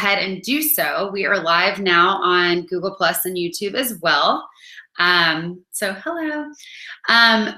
ahead and do so. We are live now on Google Plus and YouTube as well. So hello.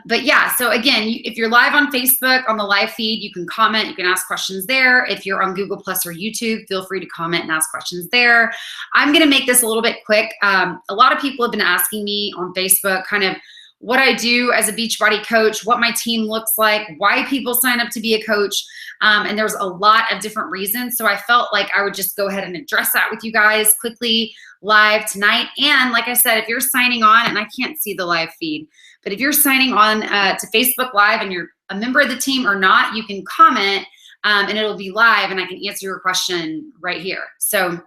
But yeah, so again, if you're live on Facebook on the live feed, you can comment, you can ask questions there. If you're on Google Plus or YouTube, feel free to comment and ask questions there. I'm going to make this a little bit quick. A lot of people have been asking me on Facebook kind of what I do as a Beachbody coach, what my team looks like, why people sign up to be a coach. And there's a lot of different reasons. So I felt like I would just go ahead and address that with you guys quickly live tonight. And like I said, if you're signing on, and I can't see the live feed, but if you're signing on to Facebook Live and you're a member of the team or not, you can comment and it'll be live and I can answer your question right here. So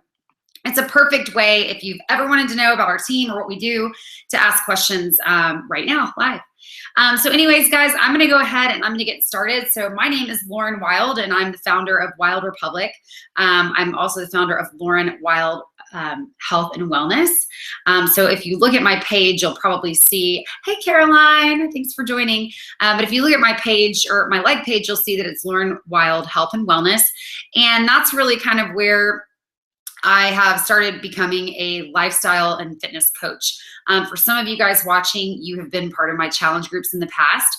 it's a perfect way if you've ever wanted to know about our team or what we do to ask questions right now live. So anyways, guys, I'm going to go ahead and I'm going to get started. So my name is Lauren Wilde and I'm the founder of Wilde Republic. I'm also the founder of Lauren Wilde Health and Wellness. So if you look at my page, you'll probably see, hey, Caroline, thanks for joining. But if you look at my page or my like page, you'll see that it's Lauren Wilde Health and Wellness. And that's really kind of where I have started becoming a lifestyle and fitness coach. For some of you guys watching, you have been part of my challenge groups in the past.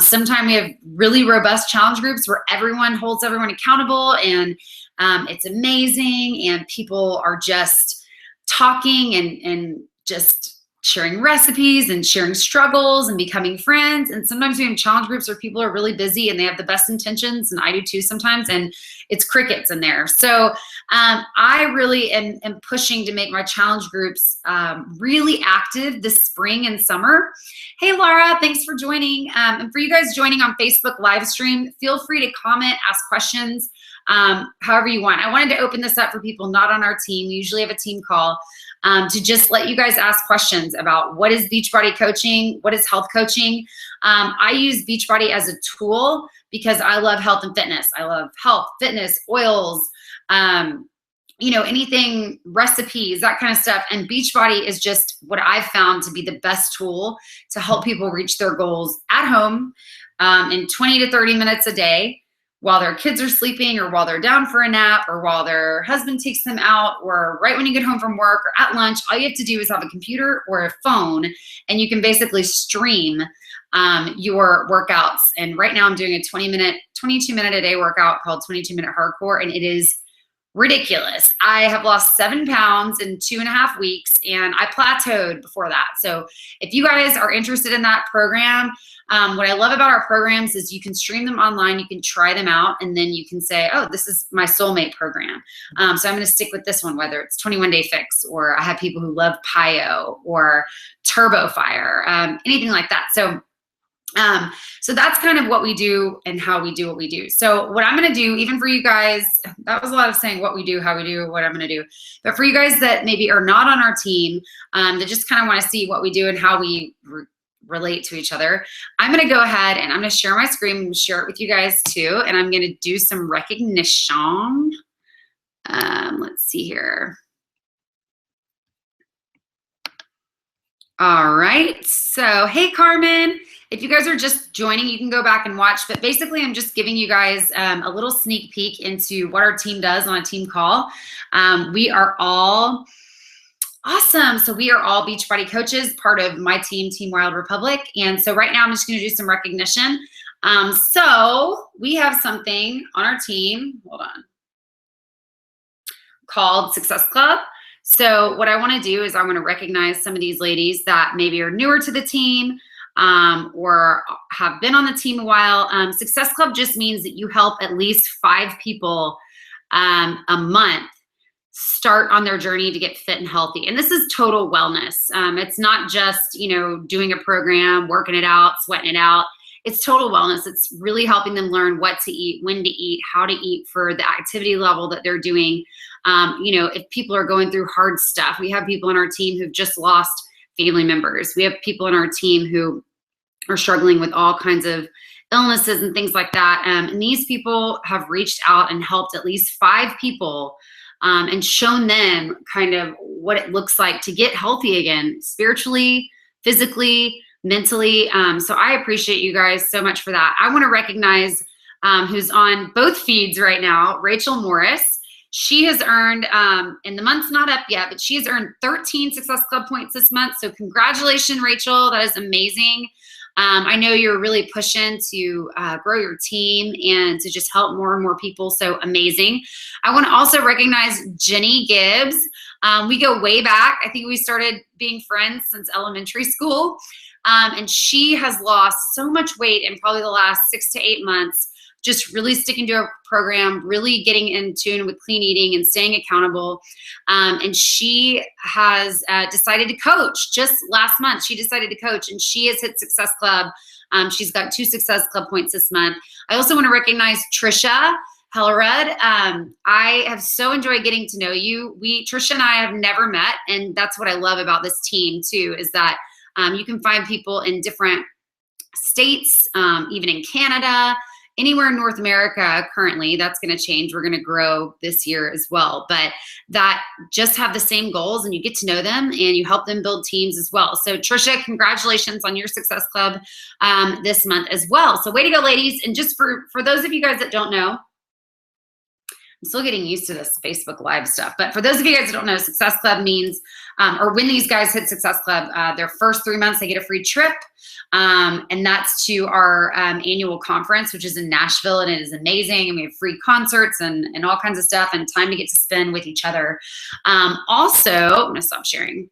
Sometimes we have really robust challenge groups where everyone holds everyone accountable and it's amazing and people are just talking and just sharing recipes and sharing struggles and becoming friends. And sometimes we have challenge groups where people are really busy and they have the best intentions, and I do too sometimes, and it's crickets in there. So I really am pushing to make my challenge groups really active this spring and summer. Hey, Laura, thanks for joining. And for you guys joining on Facebook live stream, feel free to comment, ask questions, however you want. I wanted to open this up for people not on our team. We usually have a team call. To just let you guys ask questions about what is Beachbody coaching, what is health coaching. I use Beachbody as a tool because I love health and fitness. I love health, fitness, oils, you know, anything, recipes, that kind of stuff. And Beachbody is just what I've found to be the best tool to help people reach their goals at home in 20 to 30 minutes a day, while their kids are sleeping or while they're down for a nap or while their husband takes them out or right when you get home from work or at lunch. All you have to do is have a computer or a phone and you can basically stream your workouts. And right now I'm doing a 22 minute a day workout called 22 Minute Hardcore, and it is ridiculous. I have lost 7 pounds in 2.5 weeks and I plateaued before that. So if you guys are interested in that program, what I love about our programs is you can stream them online, you can try them out, and then you can say, oh, this is my soulmate program. So I'm going to stick with this one, whether it's 21 Day Fix, or I have people who love PIO or Turbo Fire, anything like that. So that's kind of what we do and how we do what we do. So what I'm going to do, even for you guys, that was a lot of saying what we do, how we do, what I'm going to do. But for you guys that maybe are not on our team, that just kind of want to see what we do and how we relate to each other, I'm going to go ahead and I'm going to share my screen and share it with you guys too. And I'm going to do some recognition. Let's see here. All right. So, hey, Carmen. If you guys are just joining, you can go back and watch. But basically, I'm just giving you guys a little sneak peek into what our team does on a team call. We are all awesome. So we are all Beachbody coaches, part of my team, Team Wilde Republic. And so right now, I'm just going to do some recognition. So we have something on our team, hold on, called Success Club. So what I want to do is I want to recognize some of these ladies that maybe are newer to the team, or have been on the team a while. Success Club just means that you help at least 5 people a month start on their journey to get fit and healthy. And this is total wellness. It's not just, you know, doing a program, working it out, sweating it out. It's total wellness. It's really helping them learn what to eat, when to eat, how to eat for the activity level that they're doing. You know, if people are going through hard stuff, we have people on our team who've just lost family members. We have people on our team who are struggling with all kinds of illnesses and things like that. And these people have reached out and helped at least 5 people and shown them kind of what it looks like to get healthy again, spiritually, physically, mentally. So I appreciate you guys so much for that. I want to recognize who's on both feeds right now, Rachel Morris. She has earned, and the month's not up yet, but she has earned 13 Success Club points this month. So congratulations, Rachel. That is amazing. I know you're really pushing to grow your team and to just help more and more people. So amazing. I want to also recognize Jenny Gibbs. We go way back. I think we started being friends since elementary school. And she has lost so much weight in probably the last 6 to 8 months, just really sticking to a program, really getting in tune with clean eating and staying accountable. And she has decided to coach. Just last month, she decided to coach, and she has hit Success Club. She's got 2 Success Club points this month. I also want to recognize Trisha Hellerud. I have so enjoyed getting to know you. Trisha and I have never met, and that's what I love about this team too, is that you can find people in different states, even in Canada, anywhere in North America currently. That's going to change. We're going to grow this year as well, but that just have the same goals, and you get to know them and you help them build teams as well. So Trisha, congratulations on your Success Club this month as well. So way to go, ladies. And just for those of you guys that don't know, I'm still getting used to this Facebook Live stuff, but for those of you guys that don't know, Success Club means, or when these guys hit Success Club, their first 3 months, they get a free trip. And that's to our annual conference, which is in Nashville, and it is amazing. And we have free concerts and all kinds of stuff, and time to get to spend with each other. Also, I'm gonna stop sharing.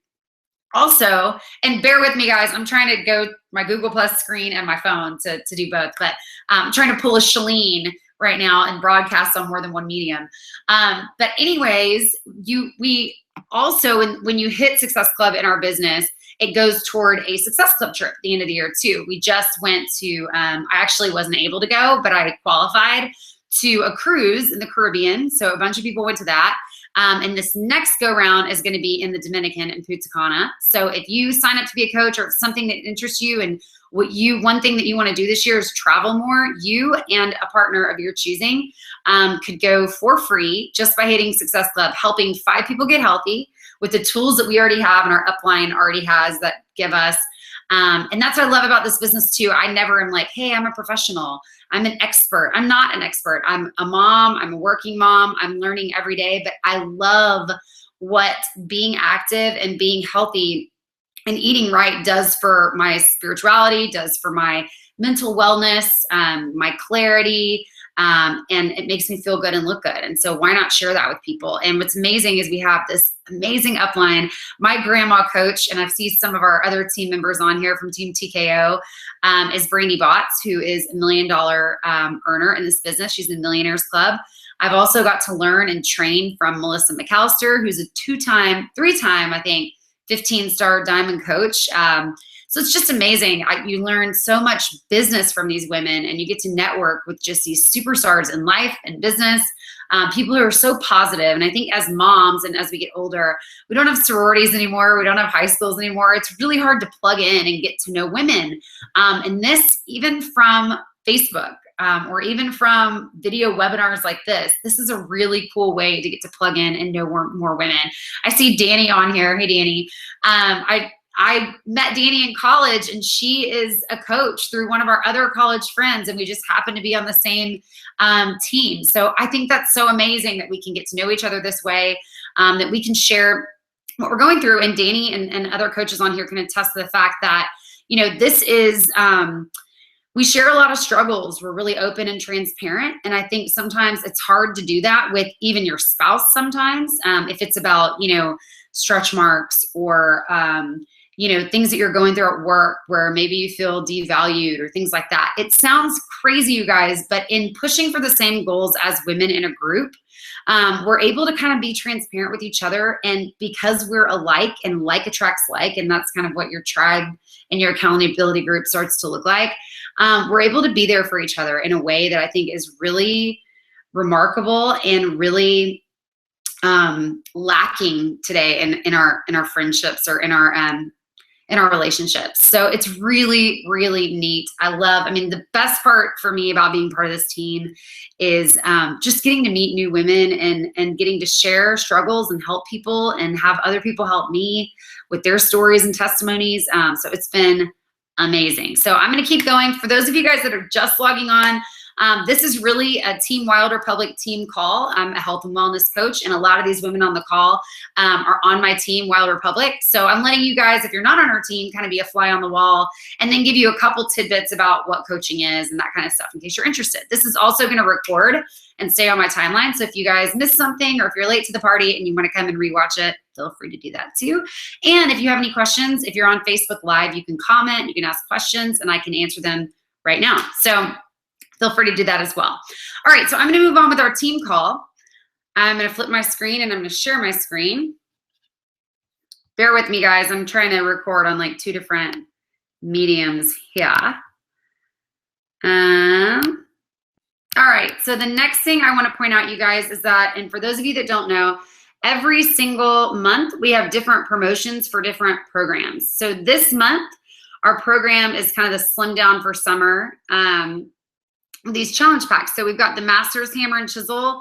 Also, and bear with me, guys, I'm trying to go my Google Plus screen and my phone to do both, but I'm trying to pull a Shalene right now and broadcast on more than one medium. But anyways, we also, when you hit Success Club in our business, it goes toward a Success Club trip at the end of the year too. We just went to, I actually wasn't able to go, but I qualified to a cruise in the Caribbean. So a bunch of people went to that. And this next go round is going to be in the Dominican in Punta Cana. So if you sign up to be a coach, or if something that interests you, and one thing that you want to do this year is travel more, you and a partner of your choosing could go for free just by hitting Success Club, helping 5 people get healthy with the tools that we already have and our upline already has that give us. And that's what I love about this business too. I never am like, hey, I'm a professional, I'm an expert. I'm not an expert. I'm a mom, I'm a working mom, I'm learning every day, but I love what being active and being healthy and eating right does for my spirituality, does for my mental wellness, my clarity, and it makes me feel good and look good. And so why not share that with people? And what's amazing is we have this amazing upline. My grandma coach, and I've seen some of our other team members on here from Team TKO, is Brandy Botts, who is $1 million earner in this business. She's in the Millionaires Club. I've also got to learn and train from Melissa McAllister, who's a 3-time, I think, 15-star diamond coach. So it's just amazing. You learn so much business from these women, and you get to network with just these superstars in life and business, people who are so positive. And I think as moms and as we get older, we don't have sororities anymore. We don't have high schools anymore. It's really hard to plug in and get to know women. And this, even from Facebook, or even from video webinars like this is a really cool way to get to plug in and know more women. I see Danny on here. Hey, Danny. I met Danny in college, and she is a coach through one of our other college friends, and we just happen to be on the same team. So I think that's so amazing that we can get to know each other this way, that we can share what we're going through. And Danny and other coaches on here can attest to the fact that, this is, we share a lot of struggles. We're really open and transparent. And I think sometimes it's hard to do that with even your spouse sometimes, if it's about, stretch marks or, things that you're going through at work where maybe you feel devalued or things like that. It sounds crazy, you guys, but in pushing for the same goals as women in a group, we're able to kind of be transparent with each other. And because we're alike and like attracts like, and that's kind of what your tribe and your accountability group starts to look like, we're able to be there for each other in a way that I think is really remarkable and really lacking today in our friendships or in our relationships. So it's really, really neat. The best part for me about being part of this team is just getting to meet new women and getting to share struggles and help people and have other people help me with their stories and testimonies. So it's been amazing. So I'm going to keep going. For those of you guys that are just logging on, This is really a Team Wilde Republic team call. I'm a health and wellness coach, and a lot of these women on the call are on my team, Wilde Republic. So I'm letting you guys, if you're not on our team, kind of be a fly on the wall and then give you a couple tidbits about what coaching is and that kind of stuff in case you're interested. This is also going to record and stay on my timeline. So if you guys miss something or if you're late to the party and you want to come and rewatch it, feel free to do that too. And if you have any questions, if you're on Facebook Live, you can comment, you can ask questions, and I can answer them right now. So feel free to do that as well. All right, so I'm going to move on with our team call. I'm going to flip my screen and I'm going to share my screen. Bear with me, guys. I'm trying to record on like 2 different mediums here. All right, so the next thing I want to point out, you guys, is that, and for those of you that don't know, every single month we have different promotions for different programs. So this month, our program is kind of the slim down for summer, these challenge packs. So we've got the Masters Hammer and Chisel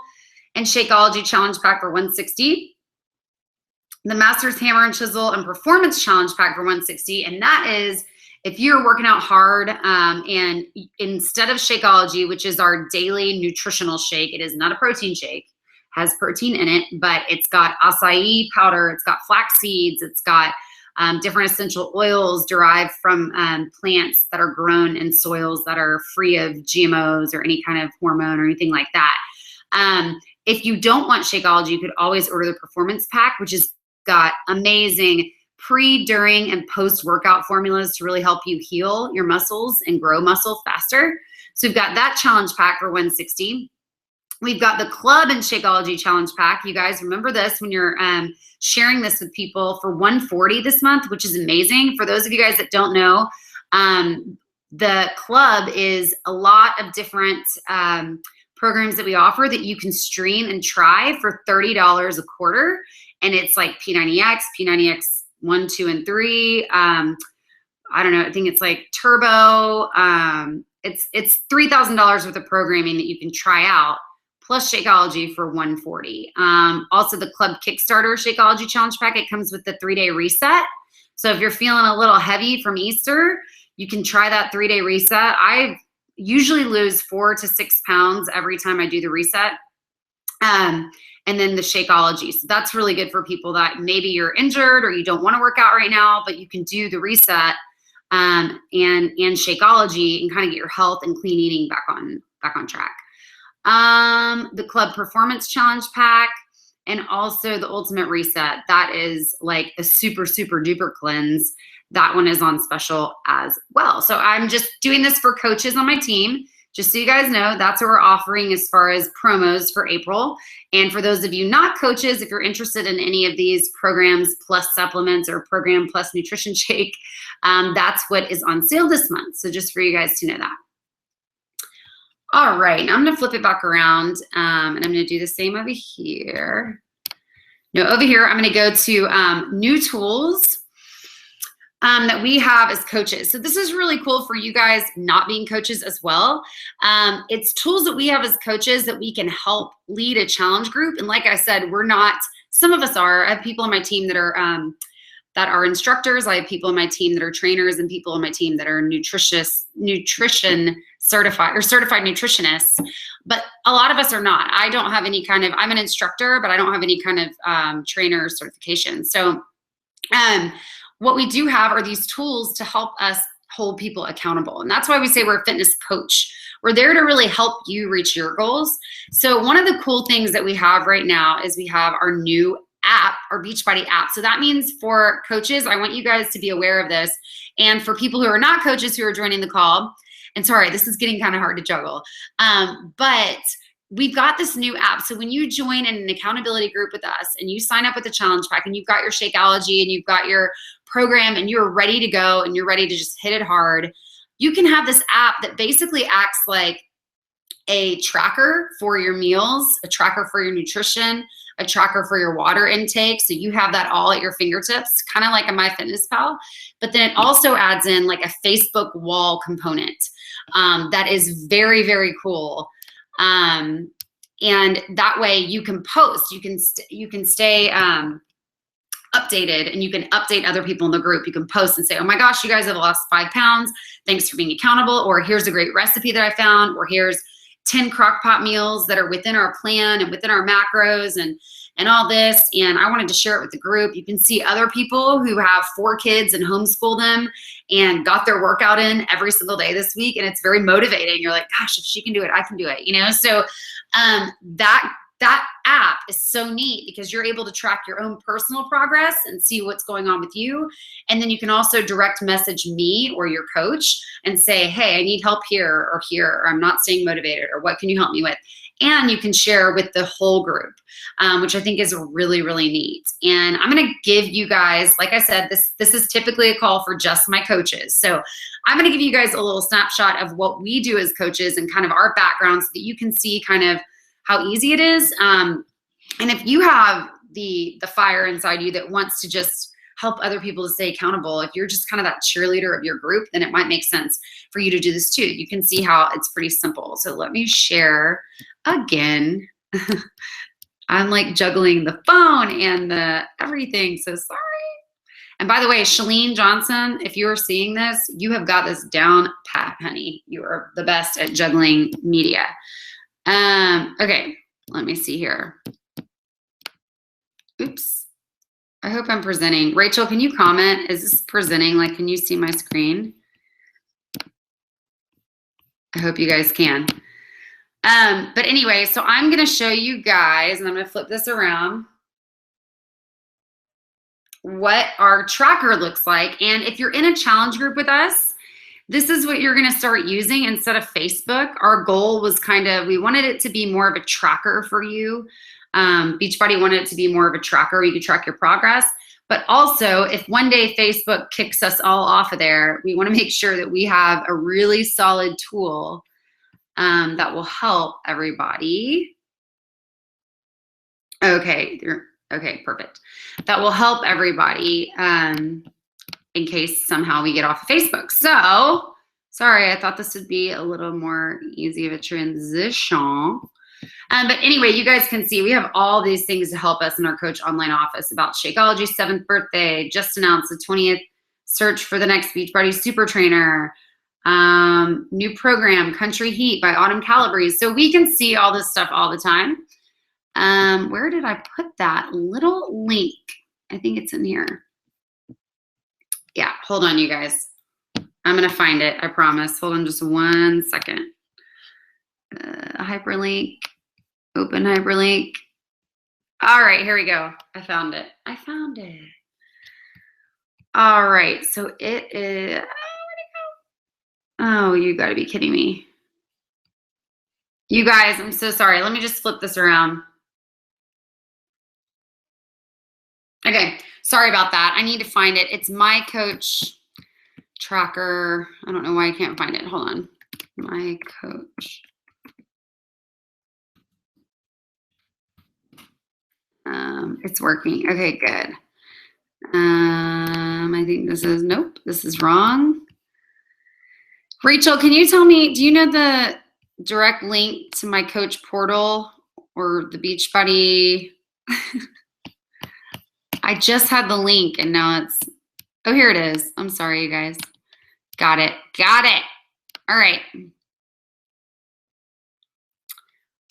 and Shakeology Challenge Pack for $160. The Masters Hammer and Chisel and Performance Challenge Pack for $160, and that is if you're working out hard and instead of Shakeology, which is our daily nutritional shake, it is not a protein shake, has protein in it, but it's got acai powder, it's got flax seeds, it's got different essential oils derived from plants that are grown in soils that are free of GMOs or any kind of hormone or anything like that. If you don't want Shakeology, you could always order the Performance Pack, which has got amazing pre, during, and post-workout formulas to really help you heal your muscles and grow muscle faster. So we've got that challenge pack for $160. We've got the Club and Shakeology Challenge Pack. You guys remember this when you're sharing this with people for $140 this month, which is amazing. For those of you guys that don't know, the Club is a lot of different programs that we offer that you can stream and try for $30 a quarter. And it's like P90X, P90X 1, 2, and 3. I don't know. I think it's like Turbo. It's $3,000 worth of programming that you can try out, plus Shakeology for $140. Also, the Club Kickstarter Shakeology Challenge Pack, it comes with the 3-day reset. So if you're feeling a little heavy from Easter, you can try that 3-day reset. I usually lose 4 to 6 pounds every time I do the reset. And then the Shakeology. So that's really good for people that maybe you're injured or you don't want to work out right now, but you can do the reset and Shakeology and kind of get your health and clean eating back on track. The Club Performance Challenge Pack and also the Ultimate Reset. That is like a super, super duper cleanse. That one is on special as well. So I'm just doing this for coaches on my team. Just so you guys know, that's what we're offering as far as promos for April. And for those of you not coaches, if you're interested in any of these programs plus supplements or program plus nutrition shake, that's what is on sale this month. So just for you guys to know that. All right, now I'm going to flip it back around and I'm going to do the same over here. No, over here, I'm going to go to new tools that we have as coaches. So this is really cool for you guys not being coaches as well. It's tools that we have as coaches that we can help lead a challenge group. And like I said, we're not, some of us are. I have people on my team that are instructors. I have people on my team that are trainers and people on my team that are nutrition certified or certified nutritionists. But a lot of us are not. I don't have any kind of, I'm an instructor, but I don't have any kind of trainer certification. So what we do have are these tools to help us hold people accountable. And that's why we say we're a fitness coach. We're there to really help you reach your goals. So one of the cool things that we have right now is we have our new app, our Beachbody app. So that means for coaches, I want you guys to be aware of this. And for people who are not coaches who are joining the call, and sorry, this is getting kind of hard to juggle, but we've got this new app. So when you join in an accountability group with us and you sign up with the challenge pack and you've got your Shakeology and you've got your program and you're ready to go and you're ready to just hit it hard, you can have this app that basically acts like a tracker for your meals, a tracker for your nutrition, a tracker for your water intake. So you have that all at your fingertips, kind of like a MyFitnessPal. But then it also adds in like a Facebook wall component that is very, very cool. And that way you can post, you can stay updated and you can update other people in the group. You can post and say, oh my gosh, you guys have lost 5 pounds. Thanks for being accountable. Or here's a great recipe that I found. Or here's, 10 crock pot meals that are within our plan and within our macros and all this. And I wanted to share it with the group. You can see other people who have 4 kids and homeschool them and got their workout in every single day this week. And it's very motivating. You're like, gosh, if she can do it, I can do it, you know? So that app is so neat because you're able to track your own personal progress and see what's going on with you. And then you can also direct message me or your coach and say, hey, I need help here, or I'm not staying motivated, or what can you help me with? And you can share with the whole group, which I think is really, really neat. And I'm going to give you guys, like I said, this is typically a call for just my coaches. So I'm going to give you guys a little snapshot of what we do as coaches and kind of our background so that you can see kind of how easy it is. And if you have the fire inside you that wants to just help other people to stay accountable, if you're just kind of that cheerleader of your group, then it might make sense for you to do this too. You can see how it's pretty simple. So let me share again. I'm like juggling the phone and the everything, so sorry. And by the way, Shalene Johnson, if you are seeing this, you have got this down pat, honey. You are the best at juggling media. Okay, let me see here. Oops. I hope I'm presenting. Rachel, can you comment? Is this presenting? Like, can you see my screen? I hope you guys can. But anyway, so I'm going to show you guys, and I'm going to flip this around, what our tracker looks like. And if you're in a challenge group with us, this is what you're going to start using instead of Facebook. Our goal was we wanted it to be more of a tracker for you. Beachbody wanted it to be more of a tracker. You could track your progress. But also, if one day Facebook kicks us all off of there, we want to make sure that we have a really solid tool that will help everybody. Okay, perfect. That will help everybody in case somehow we get off of Facebook. So, sorry, I thought this would be a little more easy of a transition. But anyway, you guys can see we have all these things to help us in our Coach Online office about Shakeology's 7th birthday, just announced the 20th search for the next Beachbody Super Trainer, new program, Country Heat by Autumn Calabrese. So we can see all this stuff all the time. Where did I put that little link? I think it's in here. Yeah, hold on, you guys. I'm going to find it, I promise. Hold on just 1 second. Hyperlink, open hyperlink. All right, here we go. I found it. All right, so it is, where'd it go? Oh, you gotta be kidding me. You guys, I'm so sorry. Let me just flip this around. Okay, sorry about that. I need to find it. It's my coach tracker. I don't know why I can't find it. Hold on. My coach. It's working. Okay, good. I think this is, nope, this is wrong. Rachel, can you tell me, do you know the direct link to my coach portal or the Beachbody? I just had the link and now it's, oh, here it is. I'm sorry, you guys. Got it. All right.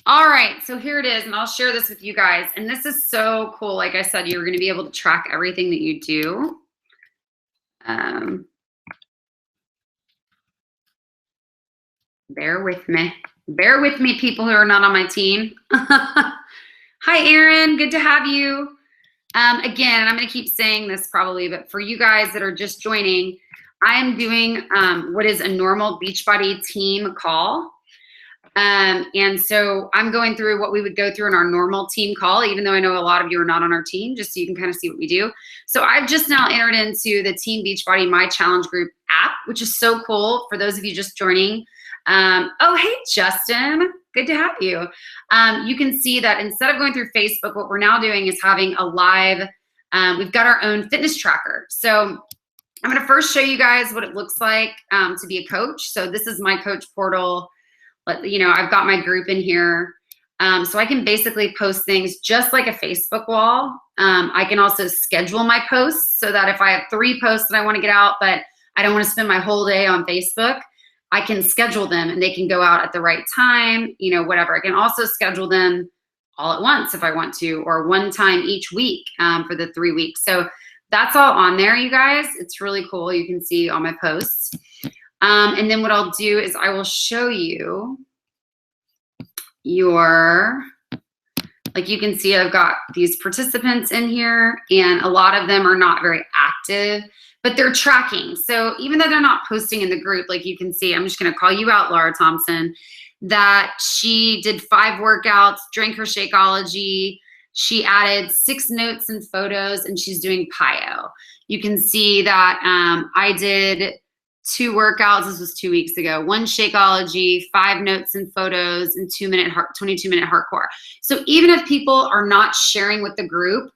All right, so here it is, and I'll share this with you guys. And this is so cool. Like I said, you're gonna be able to track everything that you do. Bear with me. Bear with me, people who are not on my team. Hi, Erin, good to have you. Again, I'm gonna keep saying this probably, but for you guys that are just joining, I am doing what is a normal Beachbody team call. And so I'm going through what we would go through in our normal team call, even though I know a lot of you are not on our team, just so you can kind of see what we do. So I've just now entered into the Team Beachbody My Challenge Group app, which is so cool for those of you just joining. Oh, hey, Justin, good to have you. You can see that instead of going through Facebook, what we're now doing is having a live, we've got our own fitness tracker. So I'm gonna first show you guys what it looks like to be a coach. So this is my coach portal. You know, I've got my group in here. So I can basically post things just like a Facebook wall. I can also schedule my posts so that if I have 3 posts that I want to get out, but I don't want to spend my whole day on Facebook, I can schedule them and they can go out at the right time, you know, whatever. I can also schedule them all at once if I want to, or one time each week for the 3 weeks. So that's all on there, you guys. It's really cool. You can see all my posts. And then what I'll do is I will show you your, like you can see I've got these participants in here, and a lot of them are not very active, but they're tracking. So even though they're not posting in the group, like you can see, I'm just gonna call you out, Laura Thompson, that she did 5 workouts, drank her Shakeology, she added 6 notes and photos, and she's doing PIO. You can see that I did 2 workouts, this was 2 weeks ago, 1 Shakeology, 5 notes and photos, and 22-minute hardcore. So even if people are not sharing with the group,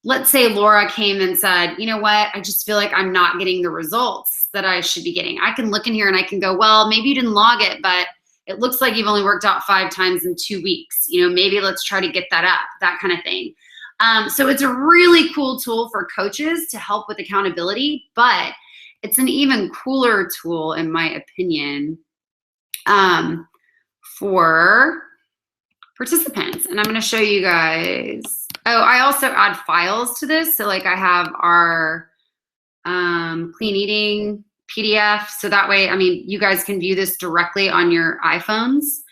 let's say Laura came and said, you know what, I just feel like I'm not getting the results that I should be getting. I can look in here and I can go, well, maybe you didn't log it, but it looks like you've only worked out 5 times in 2 weeks. You know, maybe let's try to get that up, that kind of thing. So it's a really cool tool for coaches to help with accountability, but it's an even cooler tool, in my opinion, for participants. And I'm going to show you guys. Oh, I also add files to this. So like I have our clean eating PDF. So that way, I mean, you guys can view this directly on your iPhones.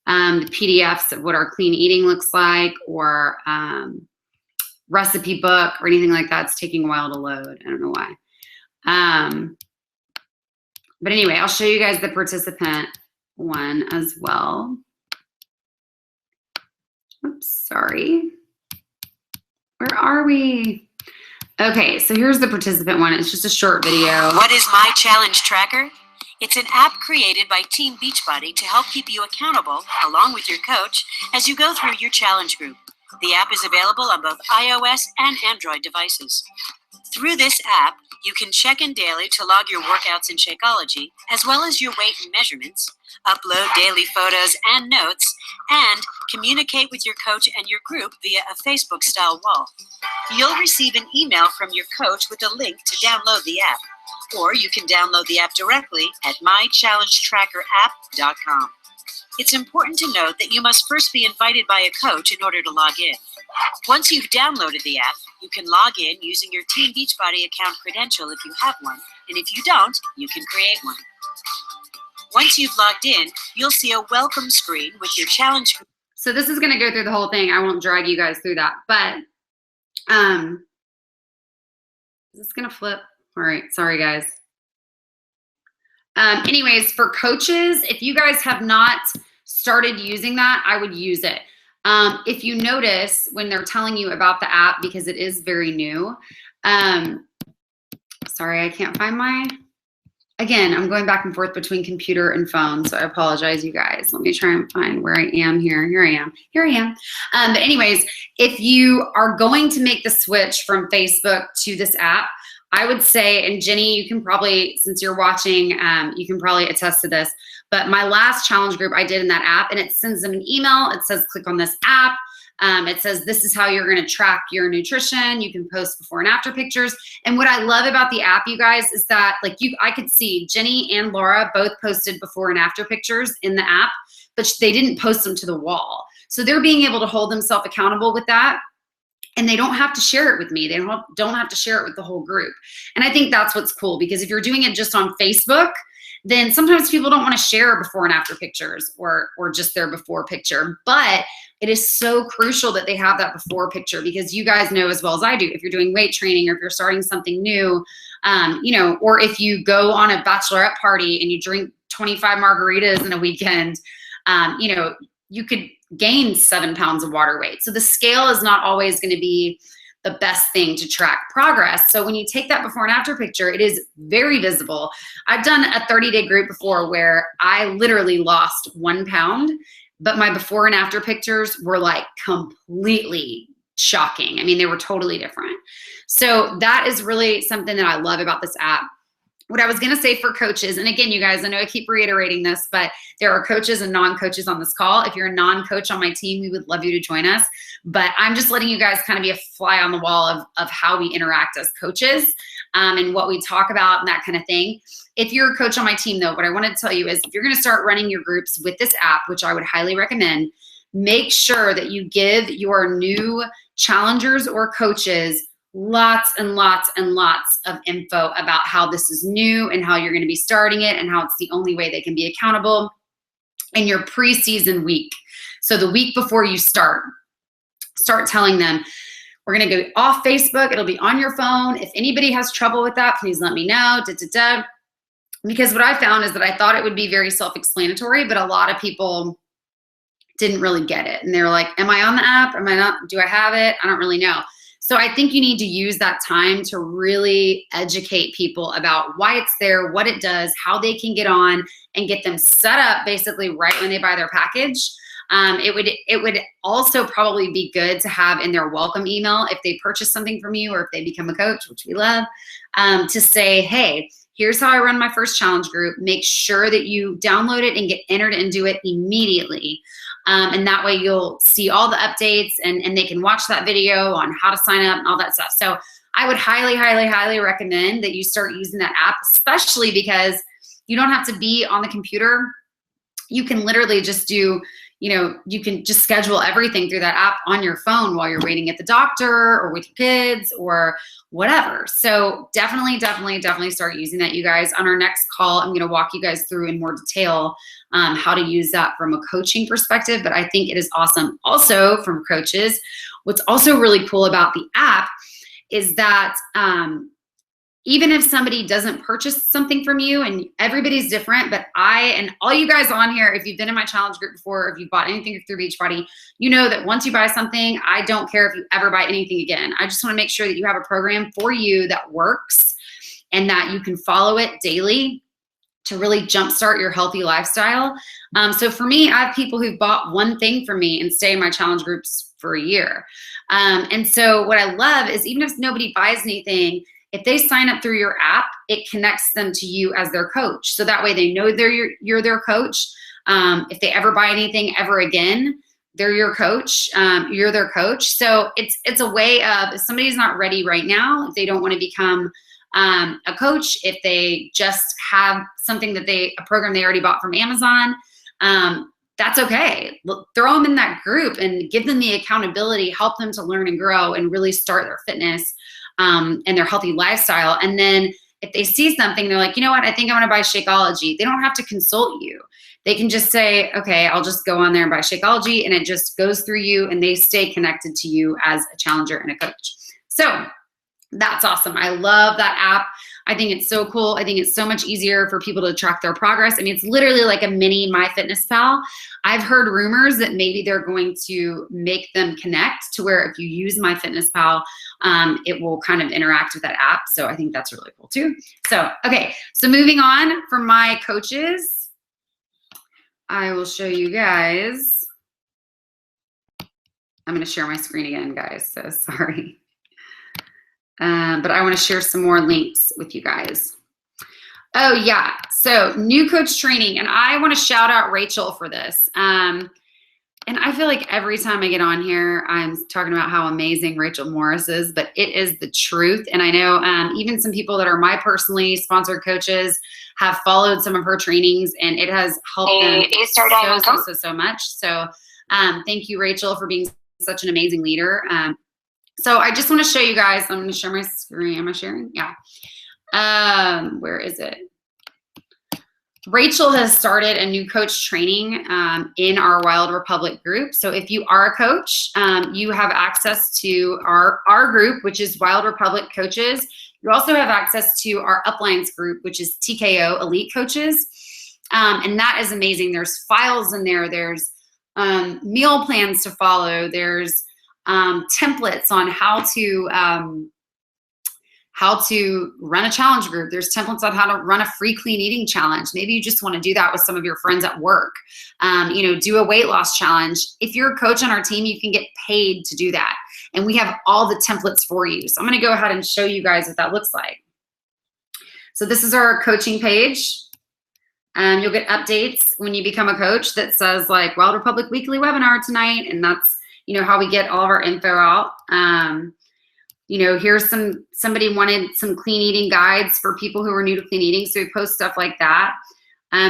The PDFs of what our clean eating looks like, or recipe book or anything like that. It's taking a while to load. I don't know why. But anyway, I'll show you guys the participant one as well. Oops, sorry. Where are we? Okay, so here's the participant one. It's just a short video. What is My Challenge Tracker? It's an app created by Team Beachbody to help keep you accountable, along with your coach, as you go through your challenge group. The app is available on both iOS and Android devices. Through this app, you can check in daily to log your workouts in Shakeology, as well as your weight and measurements, upload daily photos and notes, and communicate with your coach and your group via a Facebook-style wall. You'll receive an email from your coach with a link to download the app, or you can download the app directly at mychallengetrackerapp.com. It's important to note that you must first be invited by a coach in order to log in. Once you've downloaded the app, you can log in using your Team Beachbody account credential if you have one, and if you don't, you can create one. Once you've logged in, you'll see a welcome screen with your challenge. So this is going to go through the whole thing. I won't drag you guys through that, but is this going to flip? All right, sorry guys. Anyways, for coaches, if you guys have not started using that, I would use it. If you notice when they're telling you about the app, because it is very new, sorry, I can't find again, I'm going back and forth between computer and phone, so I apologize, you guys. Let me try and find where I am here. Here I am. But anyways, if you are going to make the switch from Facebook to this app, I would say, and Jenny, you can probably, since you're watching, you can probably attest to this, but my last challenge group I did in that app, and it sends them an email. It says, click on this app. It says, this is how you're going to track your nutrition. You can post before and after pictures. And what I love about the app, you guys, is that like I could see Jenny and Laura both posted before and after pictures in the app, but they didn't post them to the wall. So they're being able to hold themselves accountable with that. And they don't have to share it with me. They don't have to share it with the whole group. And I think that's what's cool, because if you're doing it just on Facebook, then sometimes people don't want to share before and after pictures, or just their before picture. But it is so crucial that they have that before picture, because you guys know as well as I do, if you're doing weight training or if you're starting something new, you know, or if you go on a bachelorette party and you drink 25 margaritas in a weekend, you know, you could gain 7 pounds of water weight. So the scale is not always going to be the best thing to track progress. So when you take that before and after picture, it is very visible. I've done a 30-day group before where I literally lost 1 pound, but my before and after pictures were like completely shocking. I mean, they were totally different. So that is really something that I love about this app. what I was going to say for coaches, and again, you guys, I know I keep reiterating this, but there are coaches and non-coaches on this call. If you're a non-coach on my team, we would love you to join us. But I'm just letting you guys kind of be a fly on the wall of how we interact as coaches and what we talk about and that kind of thing. If you're a coach on my team, though, what I want to tell you is if you're going to start running your groups with this app, which I would highly recommend, make sure that you give your new challengers or coaches lots and lots and lots of info about how this is new and how you're going to be starting it and how it's the only way they can be accountable in your preseason week. So the week before you start telling them, we're going to go off Facebook. It'll be on your phone. If anybody has trouble with that, please let me know. Because what I found is that I thought it would be very self-explanatory, but a lot of people didn't really get it. And they were like, am I on the app? Am I not? Do I have it? I don't really know. So I think you need to use that time to really educate people about why it's there, what it does, how they can get on and get them set up basically right when they buy their package. It would also probably be good to have in their welcome email if they purchase something from you or if they become a coach, which we love, to say, hey, here's how I run my first challenge group. Make sure that you download it and get entered into it immediately. And that way you'll see all the updates and they can watch that video on how to sign up and all that stuff. So I would highly, highly, highly recommend that you start using that app, especially because you don't have to be on the computer. You can literally just do, you can just schedule everything through that app on your phone while you're waiting at the doctor or with your kids or whatever. So definitely start using that, you guys. On our next call, I'm going to walk you guys through in more detail how to use that from a coaching perspective, but I think it is awesome. Also from coaches, what's also really cool about the app is that even if somebody doesn't purchase something from you, and everybody's different, but I and all you guys on here, if you've been in my challenge group before, if you've bought anything through Beachbody, you know that once you buy something, I don't care if you ever buy anything again. I just want to make sure that you have a program for you that works and that you can follow it daily to really jumpstart your healthy lifestyle. So for me, I have people who've bought one thing from me and stay in my challenge groups for a year. And so what I love is even if nobody buys anything, if they sign up through your app, it connects them to you as their coach. So that way they know you're their coach. If they ever buy anything ever again, they're your coach. You're their coach. So it's a way of, if somebody's not ready right now, if they don't want to become a coach, if they just have something a program they already bought from Amazon, that's okay. Throw them in that group and give them the accountability, help them to learn and grow and really start their fitness and their healthy lifestyle. And then if they see something, they're like, you know what, I think I want to buy Shakeology. They don't have to consult you. They can just say, okay, I'll just go on there and buy Shakeology, and it just goes through you and they stay connected to you as a challenger and a coach. So that's awesome. I love that app. I think it's so cool. I think it's so much easier for people to track their progress. I mean, it's literally like a mini MyFitnessPal. I've heard rumors that maybe they're going to make them connect to where if you use MyFitnessPal, it will kind of interact with that app. So I think that's really cool too. So, okay. So moving on from my coaches, I will show you guys. I'm going to share my screen again, guys. So sorry. But I want to share some more links with you guys. Oh yeah, so new coach training, and I want to shout out Rachel for this. And I feel like every time I get on here, I'm talking about how amazing Rachel Morris is, but it is the truth. And I know even some people that are my personally sponsored coaches have followed some of her trainings, and it has helped them so much. So thank you, Rachel, for being such an amazing leader. So I just want to show you guys, I'm going to share my screen. Am I sharing? Yeah. Where is it? Rachel has started a new coach training in our Wilde Republic group. So if you are a coach, you have access to our group, which is Wilde Republic Coaches. You also have access to our Uplines group, which is TKO Elite Coaches. And that is amazing. There's files in there. There's meal plans to follow. There's templates on how to run a challenge group. There's templates on how to run a free clean eating challenge. Maybe you just want to do that with some of your friends at work. Do a weight loss challenge. If you're a coach on our team, you can get paid to do that. And we have all the templates for you. So I'm going to go ahead and show you guys what that looks like. So this is our coaching page. You'll get updates when you become a coach that says like Wilde Republic weekly webinar tonight. And that's, how we get all of our info out. Here's somebody wanted some clean eating guides for people who are new to clean eating. So we post stuff like that.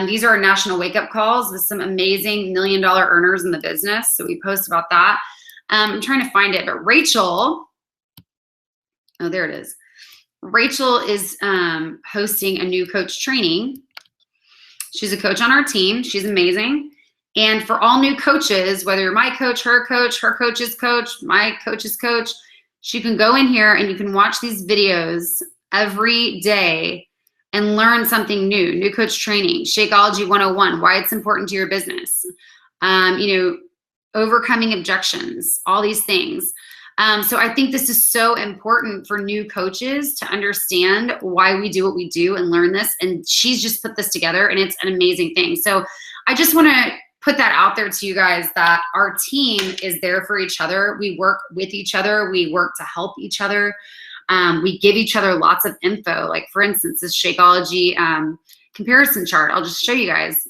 These are our national wake-up calls with some amazing $1 million earners in the business. So we post about that. I'm trying to find it, but Rachel, oh, there it is. Rachel is hosting a new coach training. She's a coach on our team. She's amazing. And for all new coaches, whether you're my coach, her coach's coach, my coach's coach, you can go in here and you can watch these videos every day and learn something new. New coach training, Shakeology 101, why it's important to your business, overcoming objections, all these things. So I think this is so important for new coaches to understand why we do what we do and learn this. And she's just put this together and it's an amazing thing. So I just want to put that out there to you guys that our team is there for each other. We work with each other. We work to help each other. We give each other lots of info. Like for instance, this Shakeology comparison chart, I'll just show you guys.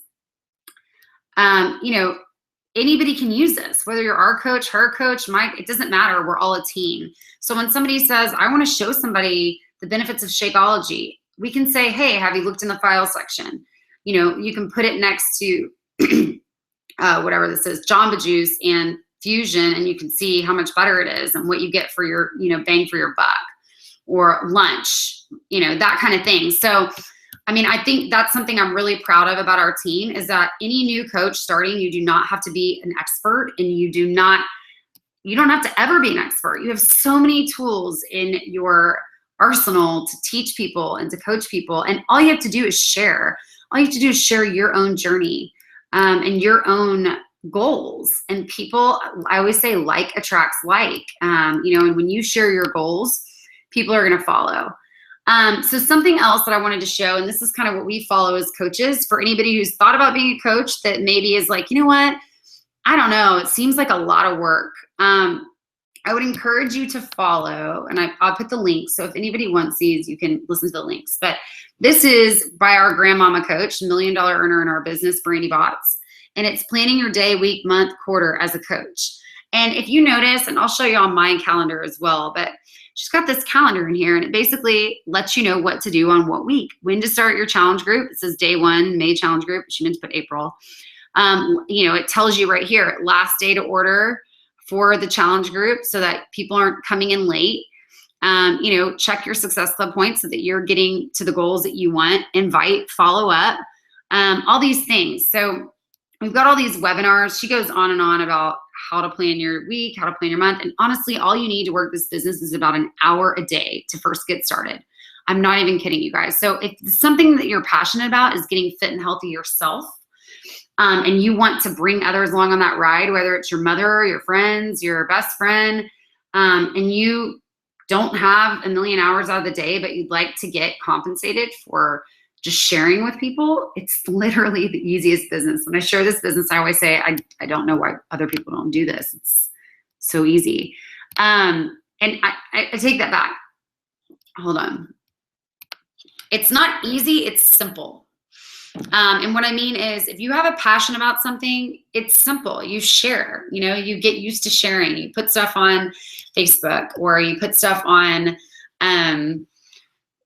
Anybody can use this, whether you're our coach, her coach, Mike, it doesn't matter. We're all a team. So when somebody says, I want to show somebody the benefits of Shakeology, we can say, hey, have you looked in the file section? You can put it next to whatever this is, Jamba Juice and Fusion, and you can see how much better it is and what you get for your, bang for your buck, or lunch, that kind of thing. So I think that's something I'm really proud of about our team, is that any new coach starting, you do not have to be an expert, and you don't have to ever be an expert. You have so many tools in your arsenal to teach people and to coach people. And all you have to do is share. All you have to do is share your own journey and your own goals. And people, I always say, like attracts like, and when you share your goals, people are going to follow. So something else that I wanted to show, and this is kind of what we follow as coaches, for anybody who's thought about being a coach that maybe is like, what? I don't know. It seems like a lot of work. I would encourage you to follow, and I'll put the links. So if anybody wants these, you can listen to the links. But this is by our grandmama coach, $1 million earner in our business, Brandy Botts. And it's planning your day, week, month, quarter as a coach. And if you notice, and I'll show you on my calendar as well, but she's got this calendar in here, and it basically lets you know what to do on what week, when to start your challenge group. It says day 1, May challenge group. She meant to put April. It tells you right here, last day to order for the challenge group so that people aren't coming in late. Check your Success Club points so that you're getting to the goals that you want. Invite, follow up, all these things. So we've got all these webinars. She goes on and on about how to plan your week, how to plan your month. And honestly, all you need to work this business is about an hour a day to first get started. I'm not even kidding you guys. So if something that you're passionate about is getting fit and healthy yourself, and you want to bring others along on that ride, whether it's your mother, your friends, your best friend, and you don't have 1 million hours out of the day, but you'd like to get compensated for just sharing with people, it's literally the easiest business. When I share this business, I always say, I don't know why other people don't do this. It's so easy. And I take that back. Hold on. It's not easy, it's simple. And what I mean is, if you have a passion about something, it's simple. You share, you get used to sharing. You put stuff on Facebook, or you put stuff on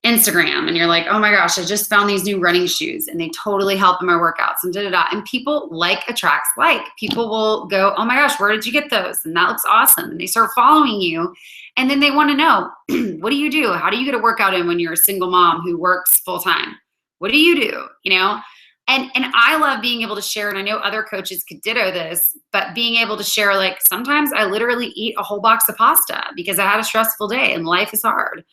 Instagram, and you're like, oh my gosh, I just found these new running shoes and they totally help in my workouts, and And people like attracts like. People will go, oh my gosh, where did you get those? And that looks awesome. And they start following you, and then they want to know, what do you do? How do you get a workout in when you're a single mom who works full time? What do you do? And I love being able to share, and I know other coaches could ditto this, but being able to share, like, sometimes I literally eat a whole box of pasta because I had a stressful day and life is hard,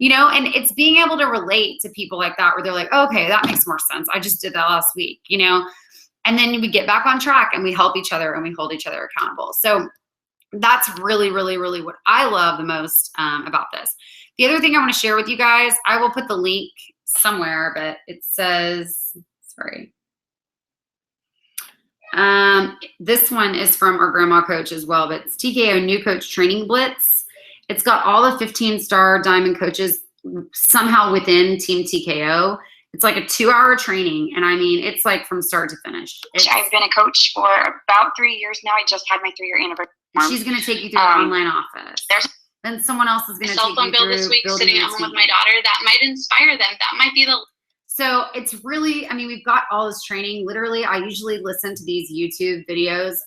and it's being able to relate to people like that, where they're like, okay, that makes more sense. I just did that last week, and then we get back on track and we help each other and we hold each other accountable. So that's really, really, really what I love the most about this. The other thing I want to share with you guys, I will put the link somewhere, but it says, sorry. This one is from our grandma coach as well, but it's TKO New Coach Training Blitz. It's got all the 15-star diamond coaches somehow within Team TKO. It's like a 2-hour training. And I mean, it's like from start to finish. I've been a coach for about 3 years now. I just had my 3-year anniversary. She's going to take you through the online office. Then someone else is going to take you through cell phone build this week, sitting at home with my daughter. That might inspire them. That might be the... So it's really, I mean, we've got all this training. Literally, I usually listen to these YouTube videos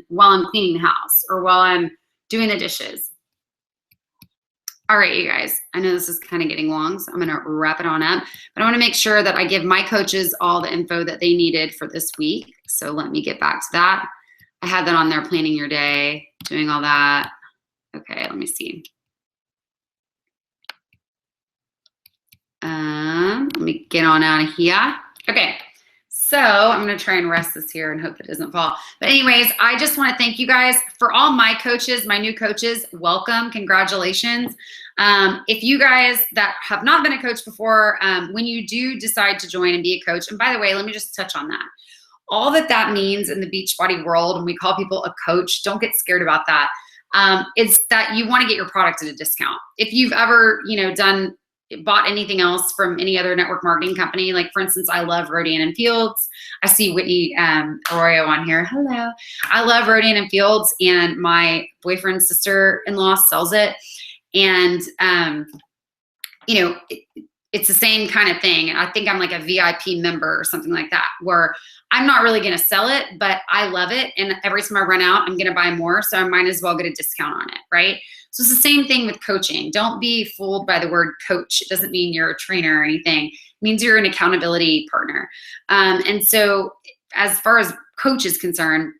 while I'm cleaning the house or while I'm doing the dishes. All right, you guys, I know this is kind of getting long, so I'm going to wrap it on up. But I want to make sure that I give my coaches all the info that they needed for this week. So let me get back to that. I had that on there, planning your day, doing all that. Okay, let me see. Let me get on out of here. Okay, so I'm going to try and rest this here and hope it doesn't fall. But anyways, I just want to thank you guys for all my coaches, my new coaches. Welcome, congratulations. If you guys that have not been a coach before, when you do decide to join and be a coach, and by the way, let me just touch on that. All that means in the Beachbody world, when we call people a coach, don't get scared about that. It's that you want to get your product at a discount. If you've ever, bought anything else from any other network marketing company, like for instance, I love Rodan and Fields. I see Whitney Arroyo on here. Hello. I love Rodan and Fields, and my boyfriend's sister-in-law sells it. And, it's the same kind of thing. I think I'm like a VIP member or something like that, where I'm not really going to sell it, but I love it. And every time I run out, I'm going to buy more. So I might as well get a discount on it, right? So it's the same thing with coaching. Don't be fooled by the word coach. It doesn't mean you're a trainer or anything. It means you're an accountability partner. And so as far as coach is concerned,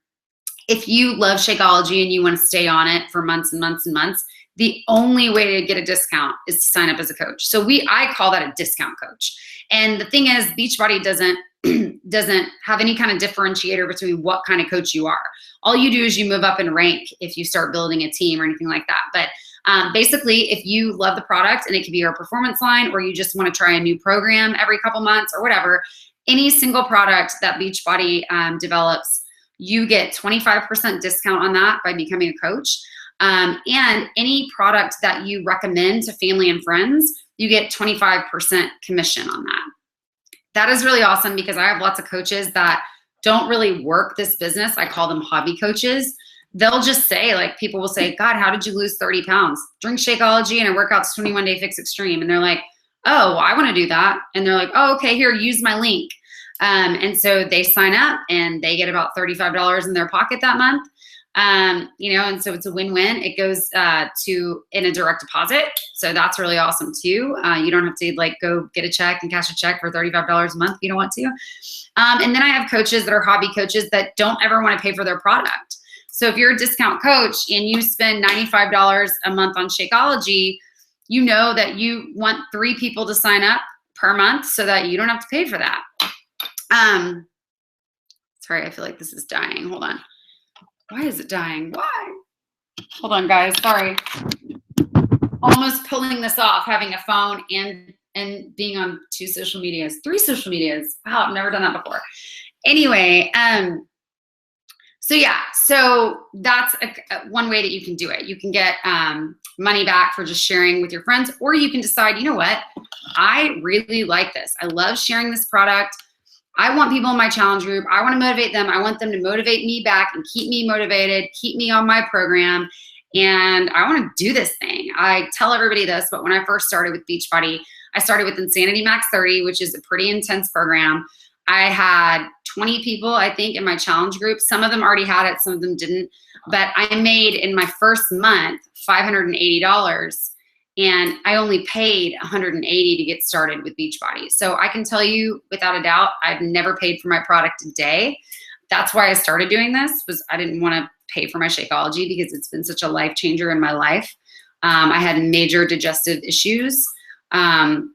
if you love Shakeology and you want to stay on it for months and months and months, the only way to get a discount is to sign up as a coach. So I call that a discount coach. And the thing is, Beachbody doesn't have any kind of differentiator between what kind of coach you are. All you do is you move up in rank if you start building a team or anything like that. But basically, if you love the product, and it could be your performance line, or you just want to try a new program every couple months or whatever, any single product that Beachbody develops, you get 25% discount on that by becoming a coach. And any product that you recommend to family and friends, you get 25% commission on that. That is really awesome, because I have lots of coaches that don't really work this business. I call them hobby coaches. They'll just say, like, people will say, God, how did you lose 30 pounds? Drink Shakeology and I work out 21 Day Fix Extreme. And they're like, oh, well, I want to do that. And they're like, oh, okay, here, use my link. And so they sign up and they get about $35 in their pocket that month. And so it's a win-win. It goes in a direct deposit. So that's really awesome too. You don't have to go get a check and cash a check for $35 a month if you don't want to. And then I have coaches that are hobby coaches that don't ever want to pay for their product. So if you're a discount coach and you spend $95 a month on Shakeology, you know that you want 3 people to sign up per month so that you don't have to pay for that. Sorry, I feel like this is dying. Hold on. Why is it dying? Why? Hold on, guys. Sorry. Almost pulling this off, having a phone and being on 2 social medias, 3 social medias. Wow, I've never done that before. Anyway, so that's one way that you can do it. You can get money back for just sharing with your friends, or you can decide, you know what? I really like this. I love sharing this product. I want people in my challenge group. I want to motivate them. I want them to motivate me back and keep me motivated, keep me on my program. And I want to do this thing. I tell everybody this, but when I first started with Beachbody, I started with Insanity Max 30, which is a pretty intense program. I had 20 people, I think, in my challenge group. Some of them already had it, some of them didn't. But I made, in my first month, $580. And I only paid $180 to get started with Beachbody. So I can tell you without a doubt, I've never paid for my product a day. That's why I started doing this, was I didn't want to pay for my Shakeology because it's been such a life changer in my life. I had major digestive issues. And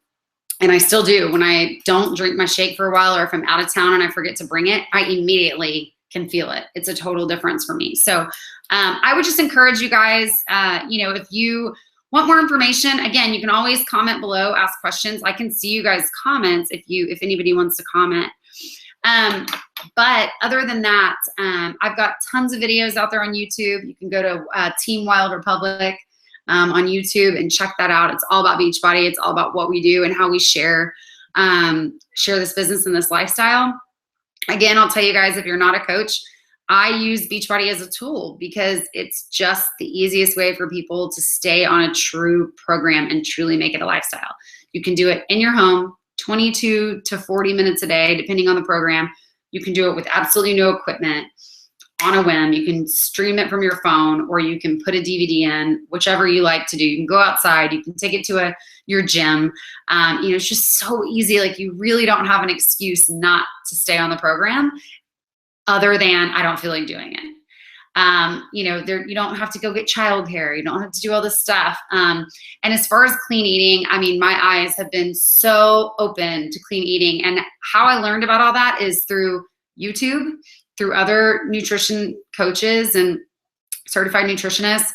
I still do. When I don't drink my shake for a while, or if I'm out of town and I forget to bring it, I immediately can feel it. It's a total difference for me. So I would just encourage you guys, if you want more information, again, you can always comment below, ask questions. I can see you guys' comments if anybody wants to comment. But other than that, I've got tons of videos out there on YouTube. You can go to Team Wilde Republic. on YouTube and check that out. It's all about Beachbody. It's all about what we do and how we share this business and this lifestyle. Again, I'll tell you guys, if you're not a coach, I use Beachbody as a tool because it's just the easiest way for people to stay on a true program and truly make it a lifestyle. You can do it in your home, 22 to 40 minutes a day, depending on the program. You can do it with absolutely no equipment on a whim. You can stream it from your phone, or you can put a DVD in, whichever you like to do. You can go outside. You can take it to your gym. It's just so easy. Like, you really don't have an excuse not to stay on the program other than I don't feel like doing it. You don't have to go get childcare. You don't have to do all this stuff. And as far as clean eating, I mean, my eyes have been so open to clean eating. And how I learned about all that is through YouTube, through other nutrition coaches and certified nutritionists,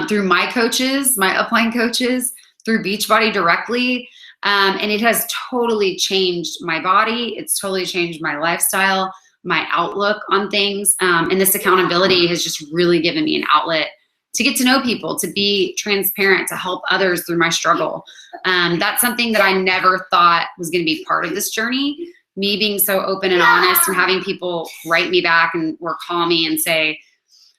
through my coaches, my upline coaches, through Beachbody directly. And it has totally changed my body. It's totally changed my lifestyle, my outlook on things. And this accountability has just really given me an outlet to get to know people, to be transparent, to help others through my struggle. That's something that I never thought was going to be part of this journey. Me being so open and honest and having people write me back or call me and say,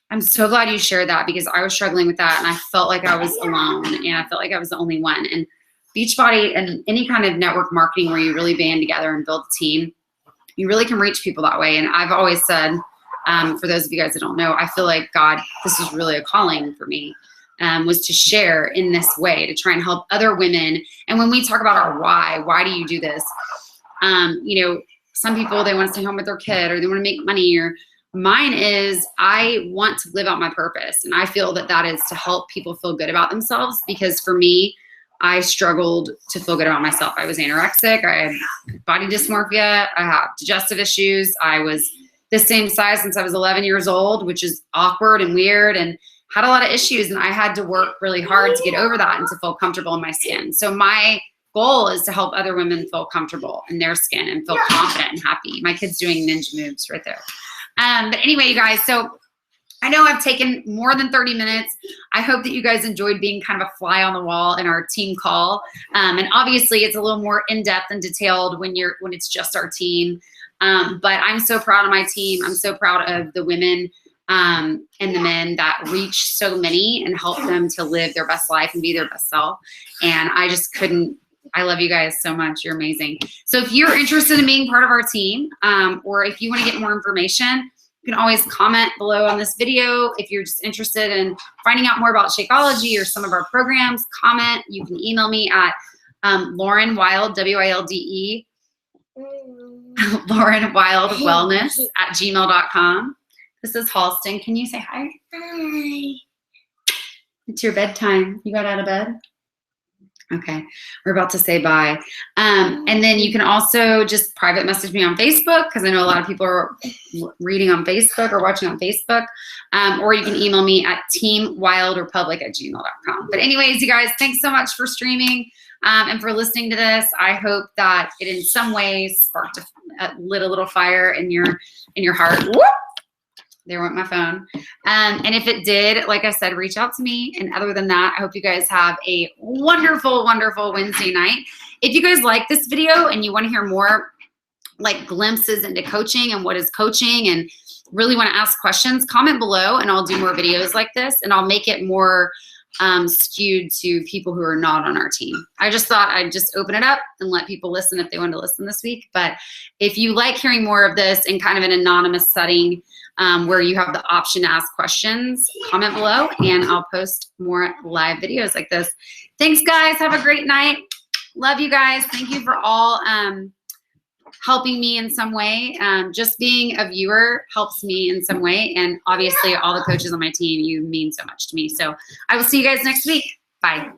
I'm so glad you shared that, because I was struggling with that and I felt like I was alone and I felt like I was the only one. And Beachbody and any kind of network marketing where you really band together and build a team, you really can reach people that way. And I've always said, for those of you guys that don't know, I feel like God, this is really a calling for me, was to share in this way, to try and help other women. And when we talk about our why do you do this? Some people, they want to stay home with their kid, or they want to make money, or mine is I want to live out my purpose. And I feel that is to help people feel good about themselves, because for me, I struggled to feel good about myself. I was anorexic. I had body dysmorphia. I have digestive issues. I was the same size since I was 11 years old, which is awkward and weird, and had a lot of issues. And I had to work really hard to get over that and to feel comfortable in my skin. So my goal is to help other women feel comfortable in their skin and feel confident and happy. My kid's doing ninja moves right there. But anyway, you guys, so I know I've taken more than 30 minutes. I hope that you guys enjoyed being kind of a fly on the wall in our team call. And obviously it's a little more in-depth and detailed when it's just our team. But I'm so proud of my team. I'm so proud of the women and the men that reach so many and help them to live their best life and be their best self. And I love you guys so much. You're amazing. So if you're interested in being part of our team, or if you want to get more information, you can always comment below on this video. If you're just interested in finding out more about Shakeology or some of our programs, comment. You can email me at Lauren Wilde, W-I-L-D-E, Lauren Wilde Wellness @gmail.com. This is Halston. Can you say hi? Hi. It's your bedtime. You got out of bed? Okay, we're about to say bye. And then you can also just private message me on Facebook, because I know a lot of people are reading on Facebook or watching on Facebook. Or you can email me at teamwilderepublic@gmail.com. But anyways, you guys, thanks so much for streaming and for listening to this. I hope that it in some ways lit a little fire in your heart. Whoop! There went my phone. And if it did, like I said, reach out to me. And other than that, I hope you guys have a wonderful, wonderful Wednesday night. If you guys like this video and you want to hear more like glimpses into coaching and what is coaching, and really want to ask questions, comment below and I'll do more videos like this, and I'll make it more skewed to people who are not on our team. I just thought I'd just open it up and let people listen if they want to listen this week. But if you like hearing more of this in kind of an anonymous setting, where you have the option to ask questions, comment below and I'll post more live videos like this. Thanks, guys. Have a great night. Love you guys. Thank you for all helping me in some way. Just being a viewer helps me in some way. And obviously all the coaches on my team, you mean so much to me. So I will see you guys next week. Bye.